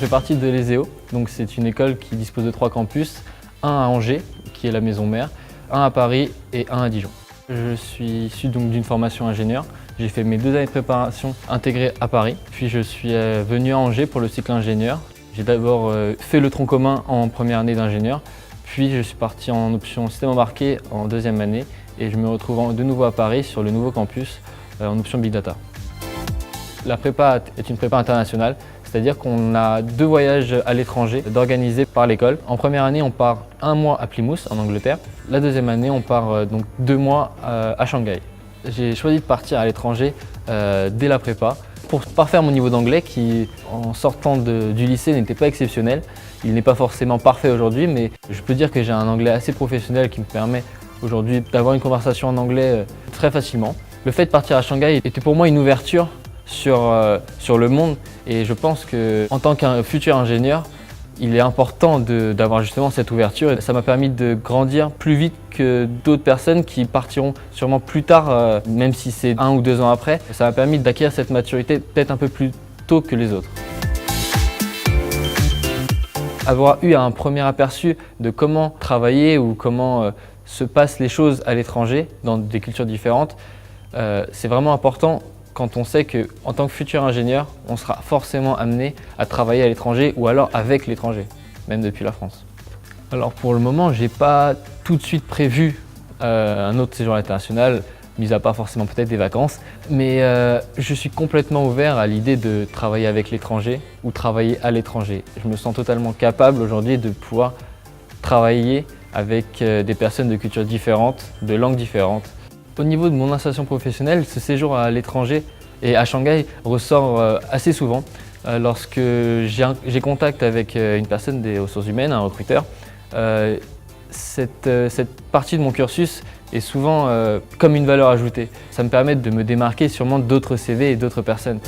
fais partie de l'ESEO, donc c'est une école qui dispose de 3 campus, un à Angers, qui est la maison mère, un à Paris et un à Dijon. Je suis issu donc d'une formation ingénieur. J'ai fait mes 2 années de préparation intégrées à Paris, puis je suis venu à Angers pour le cycle ingénieur. J'ai d'abord fait le tronc commun en première année d'ingénieur, puis je suis parti en option système embarqué en 2e année et je me retrouve de nouveau à Paris sur le nouveau campus en option Big Data. La prépa est une prépa internationale, c'est-à-dire qu'on a 2 voyages à l'étranger d'organisés par l'école. En première année, on part 1 mois à Plymouth, en Angleterre. La 2e année, on part donc 2 mois à Shanghai. J'ai choisi de partir à l'étranger dès la prépa pour parfaire mon niveau d'anglais qui, en sortant du lycée, n'était pas exceptionnel. Il n'est pas forcément parfait aujourd'hui, mais je peux dire que j'ai un anglais assez professionnel qui me permet aujourd'hui d'avoir une conversation en anglais très facilement. Le fait de partir à Shanghai était pour moi une ouverture sur le monde et je pense qu'en tant qu'un futur ingénieur, il est important d'avoir justement cette ouverture. Ça m'a permis de grandir plus vite que d'autres personnes qui partiront sûrement plus tard, même si c'est 1 ou 2 ans après. Ça m'a permis d'acquérir cette maturité peut-être un peu plus tôt que les autres. Avoir eu un premier aperçu de comment travailler ou comment se passent les choses à l'étranger dans des cultures différentes, c'est vraiment important quand on sait qu'en tant que futur ingénieur, on sera forcément amené à travailler à l'étranger ou alors avec l'étranger, même depuis la France. Alors pour le moment, je n'ai pas tout de suite prévu un autre séjour international, mis à part forcément peut-être des vacances, mais je suis complètement ouvert à l'idée de travailler avec l'étranger ou travailler à l'étranger. Je me sens totalement capable aujourd'hui de pouvoir travailler avec des personnes de cultures différentes, de langues différentes. Au niveau de mon installation professionnelle, ce séjour à l'étranger et à Shanghai ressort assez souvent. Lorsque j'ai contact avec une personne des ressources humaines, un recruteur, cette partie de mon cursus est souvent comme une valeur ajoutée. Ça me permet de me démarquer sûrement d'autres CV et d'autres personnes.